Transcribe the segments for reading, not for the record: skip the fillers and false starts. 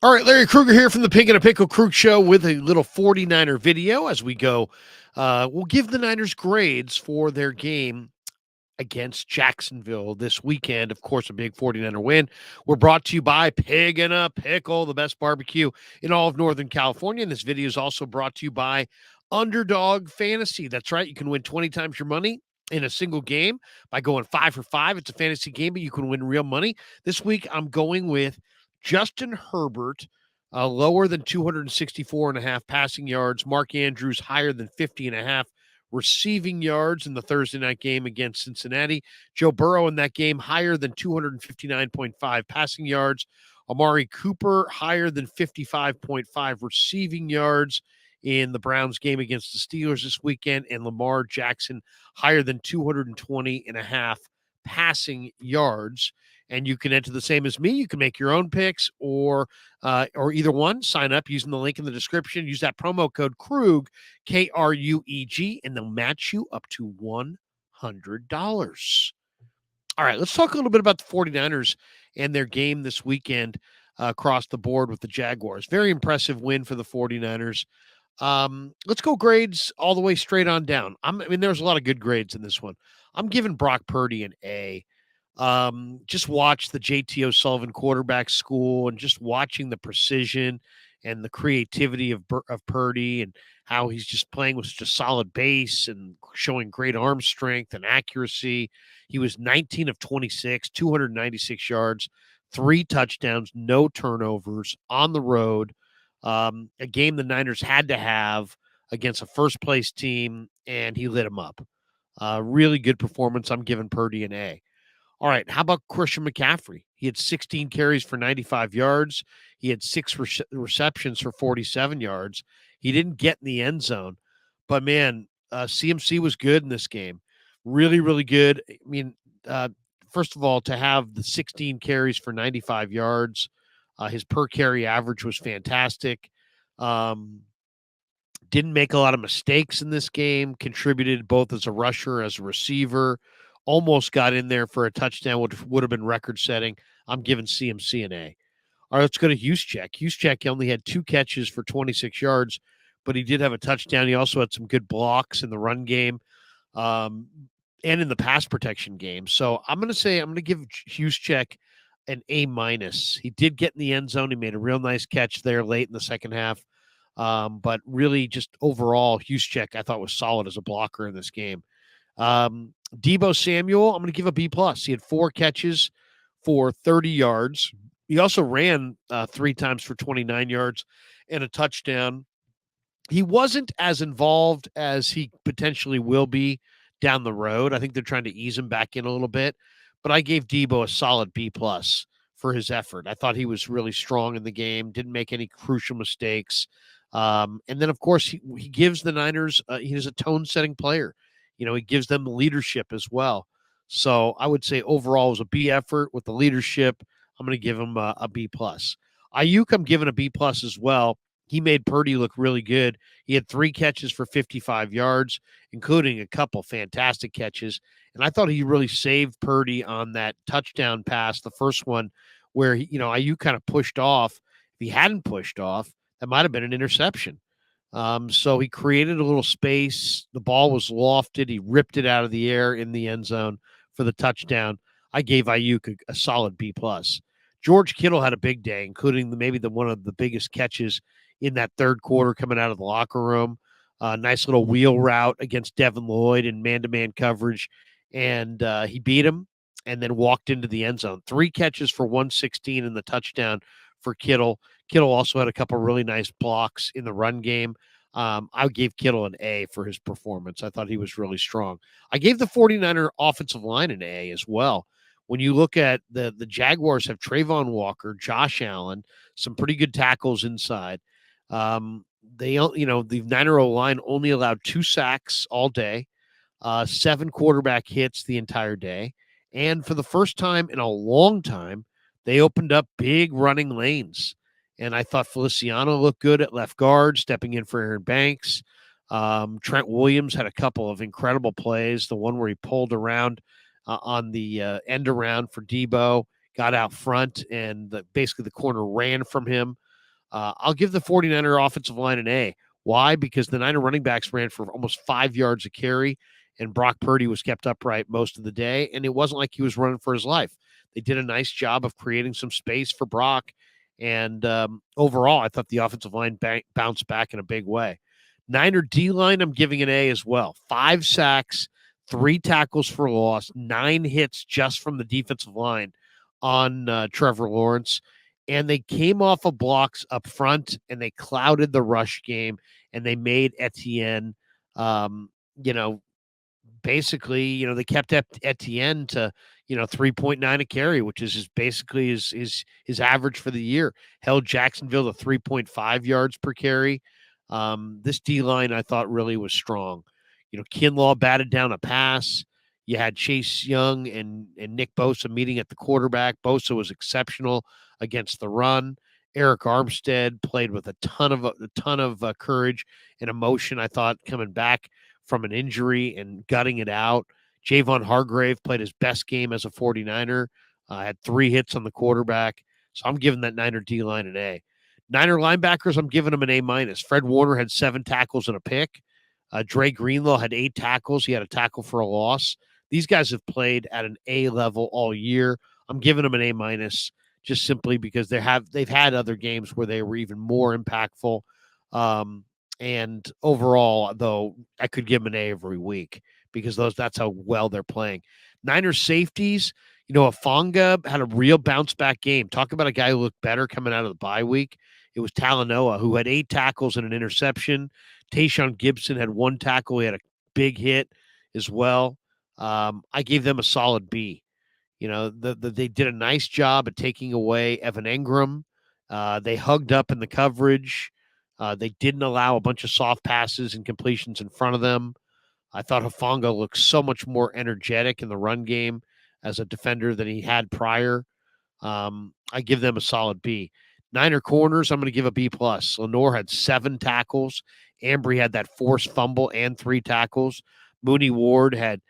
All right, Larry Krueger here from the Pink and a Pickle Krug Show with a little 49er video as we go. We'll give the Niners grades for their game against Jacksonville this weekend. Of course, a big 49er win. We're brought to you by Pig and a Pickle, the best barbecue in all of Northern California. And this video is also brought to you by Underdog Fantasy. That's right. You can win 20 times your money in a single game by going 5 for 5. It's a fantasy game, but you can win real money. This week, I'm going with Justin Herbert, lower than 264.5 passing yards. Mark Andrews, higher than 50.5 receiving yards in the Thursday night game against Cincinnati. Joe Burrow in that game, higher than 259.5 passing yards. Amari Cooper, higher than 55.5 receiving yards in the Browns game against the Steelers this weekend. And Lamar Jackson, higher than 220.5 passing yards. And you can enter the same as me. You can make your own picks or either one. Sign up using the link in the description. Use that promo code Krug, K-R-U-E-G, and they'll match you up to $100. All right, let's talk a little bit about the 49ers and their game this weekend across the board with the Jaguars. Very impressive win for the 49ers. Let's go grades all the way straight on down. There's a lot of good grades in this one. I'm giving Brock Purdy an A. Just watch the JT O'Sullivan quarterback school and just watching the precision and the creativity of Purdy and how he's just playing with such a solid base and showing great arm strength and accuracy. He was 19 of 26, 296 yards, 3 touchdowns, no turnovers on the road. A game the Niners had to have against a first place team, and he lit them up. Really good performance. I'm giving Purdy an A. All right, how about Christian McCaffrey? He had 16 carries for 95 yards. He had 6 receptions for 47 yards. He didn't get in the end zone, but man, CMC was good in this game. Really, really good. First of all, to have the 16 carries for 95 yards, his per carry average was fantastic. Didn't make a lot of mistakes in this game, contributed both as a rusher, as a receiver. Almost got in there for a touchdown, which would have been record-setting. I'm giving CMC an A. All right, let's go to Juszczyk. Juszczyk only had 2 catches for 26 yards, but he did have a touchdown. He also had some good blocks in the run game and in the pass protection game. So I'm going to give Juszczyk an A-. He did get in the end zone. He made a real nice catch there late in the second half. But really just overall, Juszczyk I thought was solid as a blocker in this game. Deebo Samuel, I'm going to give a B+. He had 4 catches for 30 yards. He also ran 3 times for 29 yards and a touchdown. He wasn't as involved as he potentially will be down the road. I think they're trying to ease him back in a little bit, but I gave Deebo a solid B+ for his effort. I thought he was really strong in the game, didn't make any crucial mistakes. And then, of course, he gives the Niners, he's a tone-setting player. He gives them the leadership as well. So I would say overall it was a B effort with the leadership. I'm going to give him a B+. Ayuk, I'm giving a B+ as well. He made Purdy look really good. He had 3 catches for 55 yards, including a couple fantastic catches. And I thought he really saved Purdy on that touchdown pass, the first one, where Ayuk kind of pushed off. If he hadn't pushed off, that might have been an interception. So he created a little space. The ball was lofted. He ripped it out of the air in the end zone for the touchdown. I gave Ayuk a solid B+. George Kittle had a big day, including maybe one of the biggest catches in that third quarter coming out of the locker room. Nice little wheel route against Devin Lloyd in man-to-man coverage. And he beat him and then walked into the end zone. 3 catches for 116 in the touchdown for Kittle. Kittle also had a couple really nice blocks in the run game. I gave Kittle an A for his performance. I thought he was really strong. I gave the 49er offensive line an A as well. When you look at the Jaguars have Trayvon Walker, Josh Allen, some pretty good tackles inside. The Niner O-line only allowed 2 sacks all day, 7 quarterback hits the entire day. And for the first time in a long time, they opened up big running lanes. And I thought Feliciano looked good at left guard, stepping in for Aaron Banks. Trent Williams had a couple of incredible plays. The one where he pulled around on the end around for Deebo, got out front, and basically the corner ran from him. I'll give the 49er offensive line an A. Why? Because the Niner running backs ran for almost 5 yards a carry, and Brock Purdy was kept upright most of the day, and it wasn't like he was running for his life. They did a nice job of creating some space for Brock, and overall, I thought the offensive line bounced back in a big way. Niner D-line, I'm giving an A as well. 5 sacks, 3 tackles for loss, 9 hits just from the defensive line on Trevor Lawrence. And they came off of blocks up front, and they clouded the rush game, and they made Etienne, um, you know, basically, they kept Etienne to, 3.9 a carry, which is basically his average for the year. Held Jacksonville to 3.5 yards per carry. This D line I thought really was strong. Kinlaw batted down a pass. You had Chase Young and Nick Bosa meeting at the quarterback. Bosa was exceptional against the run. Eric Armstead played with a ton of courage and emotion. I thought coming back from an injury and gutting it out. Javon Hargrave played his best game as a 49er, had 3 hits on the quarterback. So I'm giving that Niner D-line an A. Niner linebackers, I'm giving them an A-. Fred Warner had 7 tackles and a pick. Dre Greenlaw had 8 tackles. He had a tackle for a loss. These guys have played at an A level all year. I'm giving them an A- just simply because they've had other games where they were even more impactful. And overall, though, I could give them an A every week because that's how well they're playing. Niners safeties, Afonga had a real bounce back game. Talk about a guy who looked better coming out of the bye week. It was Talanoa, who had 8 tackles and an interception. Tayshaun Gibson had 1 tackle. He had a big hit as well. I gave them a solid B. They did a nice job at taking away Evan Engram. They hugged up in the coverage. They didn't allow a bunch of soft passes and completions in front of them. I thought Hufanga looked so much more energetic in the run game as a defender than he had prior. I give them a solid B. Niner corners, I'm going to give a B plus. Lenoir had 7 tackles. Ambry had that forced fumble and 3 tackles. Mooney Ward had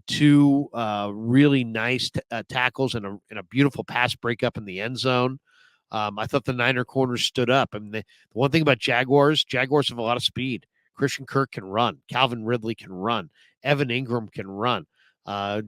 2 really nice tackles and a beautiful pass breakup in the end zone. I thought the Niner corners stood up. I mean, the one thing about Jaguars have a lot of speed. Christian Kirk can run. Calvin Ridley can run. Evan Ingram can run.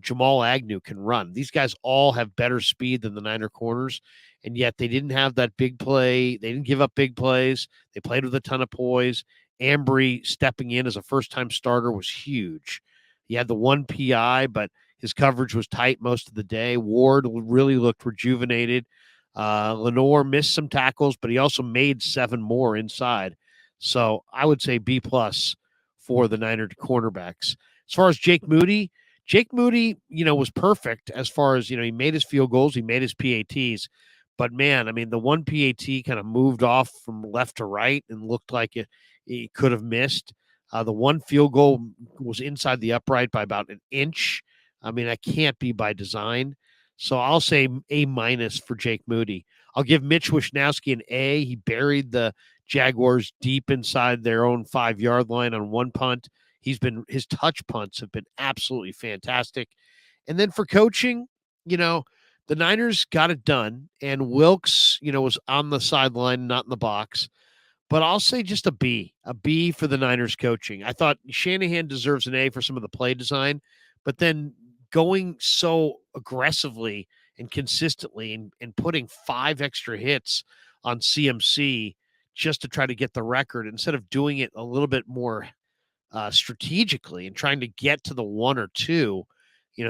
Jamal Agnew can run. These guys all have better speed than the Niner corners, and yet they didn't have that big play. They didn't give up big plays. They played with a ton of poise. Ambry stepping in as a first-time starter was huge. He had the 1 PI, but his coverage was tight most of the day. Ward really looked rejuvenated. Lenoir missed some tackles, but he also made 7 more inside. So I would say B plus for the Niner cornerbacks. As far as Jake Moody, was perfect as far as, he made his field goals, he made his PATs. But man, I mean, the 1 PAT kind of moved off from left to right and looked like it could have missed. The 1 field goal was inside the upright by about an inch. I mean, that can't be by design. So I'll say A- for Jake Moody. I'll give Mitch Wishnowsky an A. He buried the Jaguars deep inside their own 5-yard line on 1 punt. His touch punts have been absolutely fantastic. And then for coaching, the Niners got it done, and Wilkes, was on the sideline, not in the box. But I'll say just a B for the Niners coaching. I thought Shanahan deserves an A for some of the play design, but then going so aggressively and consistently and putting 5 extra hits on CMC just to try to get the record instead of doing it a little bit more strategically and trying to get to the 1 or 2,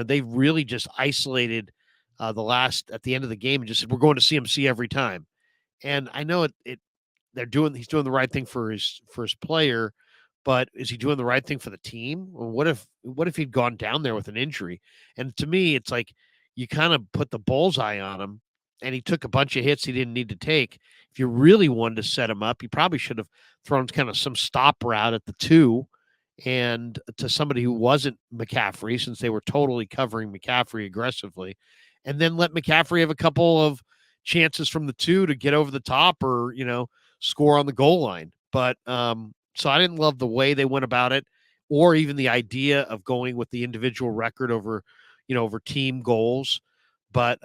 they really just isolated at the end of the game and just said, we're going to CMC every time. And I know he's doing the right thing for his player, but is he doing the right thing for the team? Well, what if he'd gone down there with an injury? And to me, it's like you kind of put the bullseye on him, and he took a bunch of hits he didn't need to take. If you really wanted to set him up, you probably should have thrown kind of some stop route at the 2 and to somebody who wasn't McCaffrey, since they were totally covering McCaffrey aggressively, and then let McCaffrey have a couple of chances from the 2 to get over the top or, score on the goal line. But so I didn't love the way they went about it, or even the idea of going with the individual record over team goals. But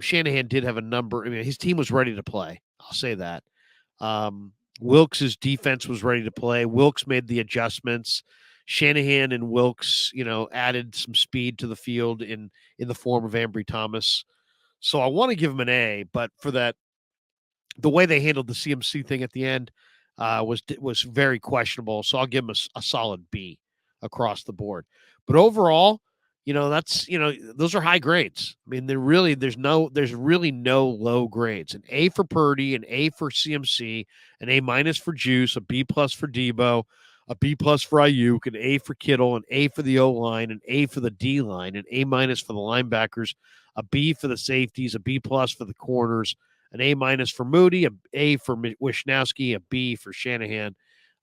Shanahan did have a number. I mean, his team was ready to play. I'll say that. Wilkes' defense was ready to play. Wilkes made the adjustments. Shanahan and Wilkes, added some speed to the field in the form of Ambry Thomas. So I want to give him an A, but for that, the way they handled the CMC thing at the end was very questionable. So I'll give them a solid B across the board. But overall, that's those are high grades. I mean, there's really no low grades. An A for Purdy, an A for CMC, an A minus for Juice, a B plus for Debo, a B plus for Ayuk, an A for Kittle, an A for the O line, an A for the D line, an A minus for the linebackers, a B for the safeties, a B plus for the corners, an A minus for Moody, a A for Wishnowsky, a B for Shanahan,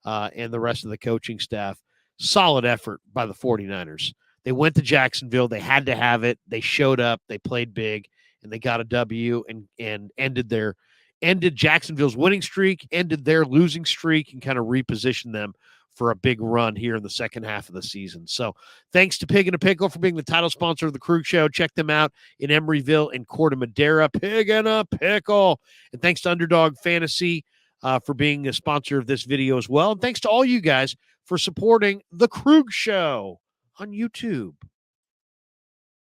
and the rest of the coaching staff. Solid effort by the 49ers. They went to Jacksonville. They had to have it. They showed up. They played big, and they got a W and ended Jacksonville's winning streak, ended their losing streak, and kind of repositioned them for a big run here in the second half of the season. So thanks to Pig and a Pickle for being the title sponsor of the Krug Show. Check them out in Emeryville and Corte Madera. Pig and a Pickle. And thanks to Underdog Fantasy for being a sponsor of this video as well. And thanks to all you guys for supporting the Krug Show on YouTube.